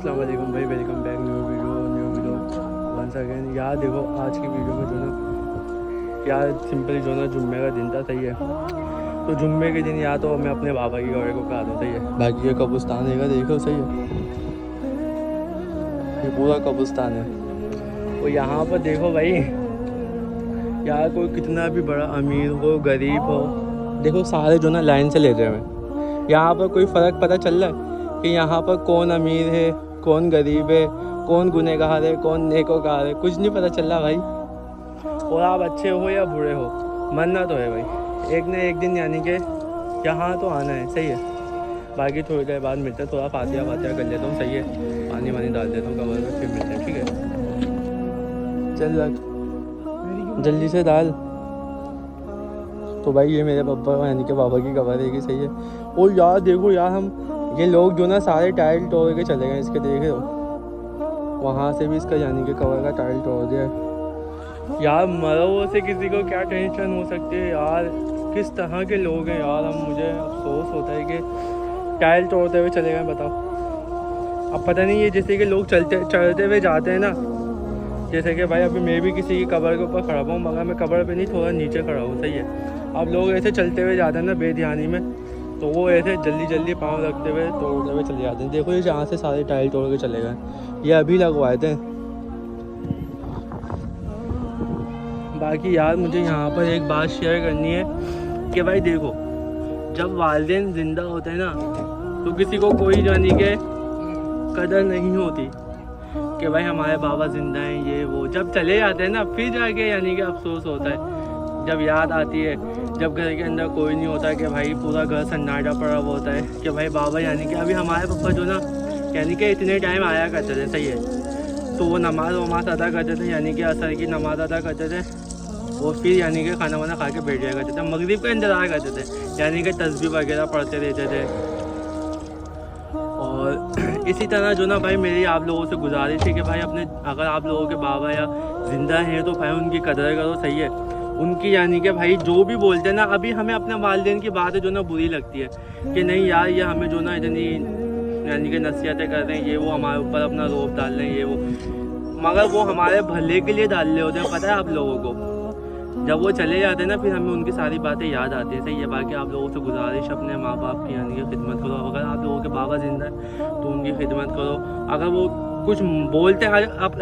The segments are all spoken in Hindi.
अस्सलाम वालेकुम भाई, welcome back new video once again. यार देखो आज की वीडियो में जो ना यार सिंपली जो ना जुम्मे का दिन था, सही है। तो जुम्मे के दिन या तो मैं अपने बाबा की कब्र को कहा दूँ, सही है। बाकी ये कब्रिस्तान है, देखो सही है, ये पूरा कब्रिस्तान है। और यहाँ पर देखो भाई, यार कोई कितना भी बड़ा अमीर हो गरीब हो, देखो सारे जो ना लाइन से ले रहे हैं। यहाँ पर कोई फ़र्क पता चल रहा है कि यहाँ पर कौन अमीर है, कौन गरीब है, कौन गुनहगार है, कौन नेकोकार है, कुछ नहीं पता चल रहा भाई। और आप अच्छे हो या बुरे हो, मरना तो है भाई एक न एक दिन, यानी कि यहाँ तो आना है, सही है। बाकी थोड़ी देर बाद मिलते हैं, थोड़ा फातिहा कर लेता हूँ, सही है। पानी वानी डाल देता हूँ कवर में, फिर मिलते हैं, ठीक है। चल रख जल्दी से डाल। तो भाई ये मेरे पापा यानी कि बाबा की कबर है कि, सही है। और यार देखो यार, हम ये लोग जो ना सारे टाइल तोड़ के चले गए, इसके देख रहे हो, वहाँ से भी इसका यानी कि कवर का टाइल तोड़ दिया। यार मरो से किसी को क्या टेंशन हो सकती है यार, किस तरह के लोग हैं यार। हम मुझे अफसोस होता है कि टाइल तोड़ते हुए चले गए, बताओ। अब पता नहीं, ये जैसे कि लोग चलते हुए जाते हैं ना, जैसे कि भाई अभी मैं भी किसी की कब्र के ऊपर खड़ा हूँ, मगर मैं कब्र पे नहीं, थोड़ा नीचे खड़ा हूँ, सही है। अब लोग ऐसे चलते हुए जाते हैं ना बेध्यानी में, तो वो ऐसे जल्दी जल्दी पाँव रखते हुए तोड़ते हुए चले जाते हैं। देखो ये जहाँ से सारे टाइल तोड़ के चले गए, ये अभी लगवाए थे। बाकी यार मुझे यहाँ पर एक बात शेयर करनी है कि भाई देखो, जब वालिदैन ज़िंदा होते हैं ना, तो किसी को कोई जानी के कदर नहीं होती कि भाई हमारे बाबा ज़िंदा हैं, ये वो। जब चले जाते हैं ना, फिर जाके यानी कि अफसोस होता है, जब याद आती है, जब घर के अंदर कोई नहीं होता, कि भाई पूरा घर सन्नाटा पड़ा हुआ होता है कि भाई बाबा यानी कि अभी हमारे पापा जो ना यानी कि इतने टाइम आया करते थे, सही है। तो वो नमाज वमाज अदा करते थे, यानी कि असर की नमाज अदा करते थे, और फिर यानी कि खाना वाना खा के बैठ जाया करते थे, मगरिब का इंतज़ार करते थे, यानी कि तस्बीह वगैरह पढ़ते रहते थे। और इसी तरह जो ना भाई मेरी आप लोगों से गुजारिश है कि भाई अपने, अगर आप लोगों के बाबा या ज़िंदा हैं तो भाई उनकी कदर करो, सही है। उनकी यानी कि भाई जो भी बोलते हैं ना, अभी हमें अपने वालिदैन की बातें जो ना बुरी लगती है कि नहीं यार, ये हमें जो ना इतनी यानी कि नसीहतें कर रहे हैं, ये वो हमारे ऊपर अपना रोब डाल रहे हैं, ये वो, मगर वो हमारे भले के लिए डाल रहे होते हैं, पता है आप लोगों को। जब वो चले जाते हैं ना, फिर हमें उनकी सारी बातें याद आती है, सही है। बाकी आप लोगों से गुजारिश, अपने माँ बाप की यानी कि खिदमत करो। अगर आप लोगों के बाबा जिंदा है तो उनकी खिदमत करो। अगर वो कुछ बोलते हैं, आप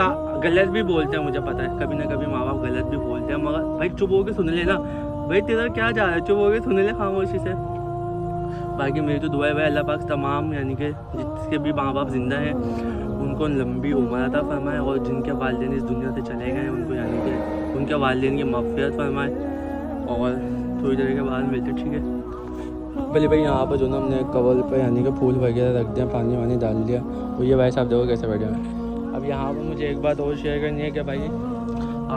गलत भी बोलते हैं, मुझे पता है कभी ना कभी माँ बाप गलत भी बोलते हैं, मगर भाई चुप होकर सुन लेना। भाई तेरा क्या जा रहा है, चुप होकर सुन ले खामोशी से। बाकी मेरी तो दुआ है भाई, अल्लाह पाक तमाम यानी कि जिसके भी माँ बाप ज़िंदा हैं उनको लंबी उम्र अता फरमाए, और जिनके वालिदैन इस दुनिया से चले गए हैं उनको यानी कि उनके वालिदैन की मग़फ़िरत फरमाए। और थोड़ी देर के बाद मिलते, ठीक है। पहले भाई यहाँ पर जो ना हमने कवर पर यानी कि फूल वगैरह रख दिया, पानी वानी डाल दिया, और ये भाई साहब देखो कैसे बैठे हैं। अब यहाँ पर मुझे एक बात और शेयर करनी है कि भाई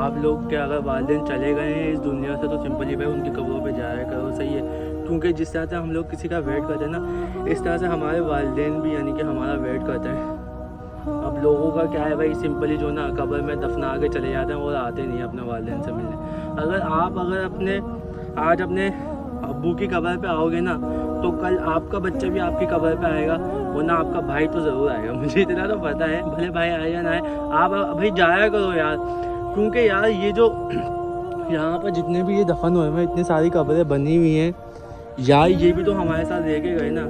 आप लोग के अगर वालिदैन चले गए हैं इस दुनिया से, तो सिंपली भाई उनकी कब्रों पे जाया करो, सही है। क्योंकि जिस तरह से हम लोग किसी का वेट करते हैं ना, इस तरह से हमारे वालिदैन भी यानी कि हमारा वेट करते हैं। अब लोगों का क्या है भाई, सिंपली जो ना कब्र में दफना के चले जाते हैं और आते नहीं हैं अपने वालिदैन से मिलने। अगर आज अपने अब्बू की कब्र पे आओगे ना, तो कल आपका बच्चा भी आपकी कब्र पे आएगा, वरना आपका भाई तो ज़रूर आएगा, मुझे इतना तो पता है। भले भाई आए या ना आए, आप भाई जाया करो यार। क्योंकि यार ये जो यहाँ पर जितने भी ये दफन हुए हैं, इतनी सारी कब्रें बनी हुई हैं यार, ये भी तो हमारे साथ रह के गए ना।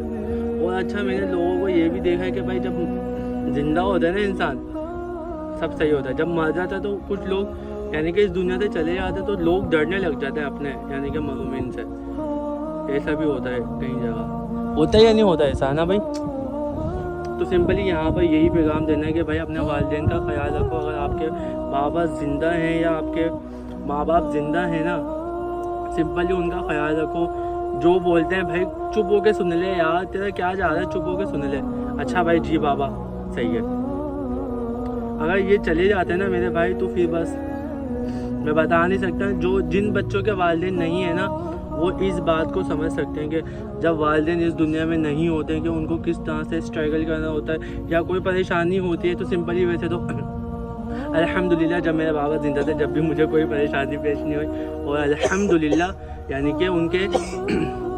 और अच्छा, मैंने लोगों को ये भी देखा है कि भाई जब जिंदा होता है ना इंसान, सब सही होता है। जब मर जाता है तो कुछ लोग यानी कि इस दुनिया से चले जाते हैं, तो लोग डरने लग जाते हैं अपने यानी कि मरूमिन से। ऐसा भी होता है कई जगह, होता है या नहीं होता ऐसा, है ना भाई। तो सिंपली यहाँ पर यही पैगाम देना है कि भाई अपने वालिदैन का ख्याल रखो। अगर आपके बाबा ज़िंदा हैं या आपके माँ बाप ज़िंदा हैं ना, सिंपली उनका ख्याल रखो। जो बोलते हैं भाई चुप होके सुन ले यार, तेरा क्या जा रहा है, चुप होके सुन ले। अच्छा भाई जी बाबा, सही है। अगर ये चले जाते हैं ना मेरे भाई, तो फिर बस मैं बता नहीं सकता। जिन बच्चों के वालिदैन नहीं है ना, वो इस बात को समझ सकते हैं कि जब वालिदैन इस दुनिया में नहीं होते हैं कि उनको किस तरह से स्ट्रगल करना होता है, या कोई परेशानी होती है। तो सिंपली वैसे तो अल्हम्दुलिल्लाह जब मेरे बाबा जिंदा थे, जब भी मुझे कोई परेशानी पेश नहीं हुई, और अल्हम्दुलिल्लाह यानी कि उनके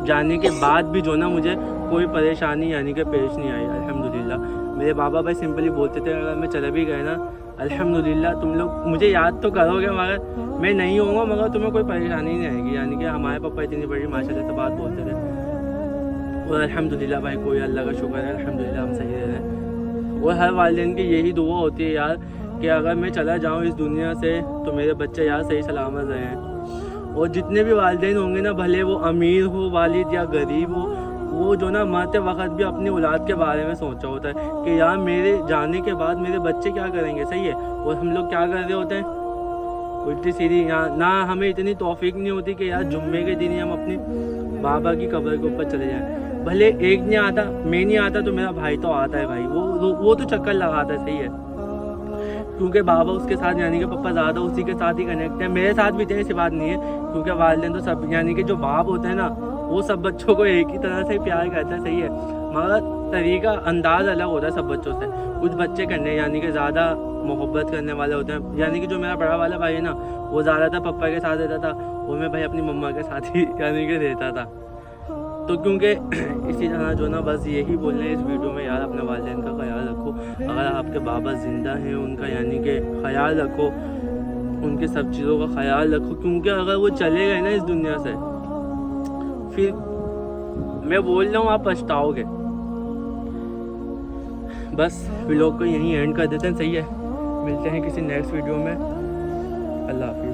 जाने के बाद भी जो ना मुझे कोई परेशानी यानी कि पेश नहीं आई, अल्हम्दुलिल्लाह। मेरे बाबा भाई सिंपली बोलते थे अगर मैं चले भी गए ना अल्हम्दुलिल्लाह तुम लोग मुझे याद तो करोगे मगर मैं नहीं होऊंगा मगर तुम्हें कोई परेशानी नहीं आएगी। यानी कि हमारे पापा इतनी बड़ी माशाल्लाह से बात बोलते थे और अल्हम्दुलिल्लाह भाई कोई अल्लाह का शुक्र है अल्हम्दुलिल्लाह हम सही रह रहे हैं। और हर वालिदैन की यही दुआ होती है यार कि अगर मैं चला जाऊँ इस दुनिया से तो मेरे बच्चे यार सही सलामत रहें। और जितने भी वालिदैन होंगे ना भले वो अमीर हो वालिद या गरीब हो वो जो ना मरते वक्त भी अपनी औलाद के बारे में सोचा होता है कि यार मेरे जाने के बाद मेरे बच्चे क्या करेंगे। सही है। और हम लोग क्या कर रहे होते हैं उल्टी सीधी यहाँ ना हमें इतनी तौफीक नहीं होती कि यार जुम्मे के दिन ही हम अपनी बाबा की कब्र के ऊपर चले जाएं। भले एक नहीं आता मैं नहीं आता तो मेरा भाई तो आता है भाई वो तो चक्कर लगाता है। सही है। क्योंकि बाबा उसके साथ यानी कि पापा ज़्यादा उसी के साथ ही कनेक्ट है। मेरे साथ भी थे ऐसी बात नहीं है क्योंकि वालिदैन तो सब यानी कि जो बाप होते हैं ना वो सब बच्चों को एक ही तरह से प्यार करता है। सही है। मगर तरीका अंदाज़ अलग होता है सब बच्चों से। कुछ बच्चे करने यानी कि ज़्यादा मोहब्बत करने वाले होते हैं। यानी कि जो मेरा बड़ा वाला भाई है ना वो ज़्यादातर पापा के साथ रहता था और मैं भाई अपनी मम्मा के साथ ही यानी कि रहता था। तो क्योंकि इसी तरह जो ना बस यही बोलना है इस वीडियो में यार अपने वालिदैन का ख्याल रखो। अगर आपके बाबा ज़िंदा हैं उनका यानी कि ख्याल रखो उनके सब चीज़ों का ख्याल रखो क्योंकि अगर वो चले गए ना इस दुनिया से फिर मैं बोल रहा हूँ आप पछताओगे। बस व्लॉग को यहीं एंड कर देते हैं। सही है। मिलते हैं किसी नेक्स्ट वीडियो में। अल्लाह हाफ़िज़।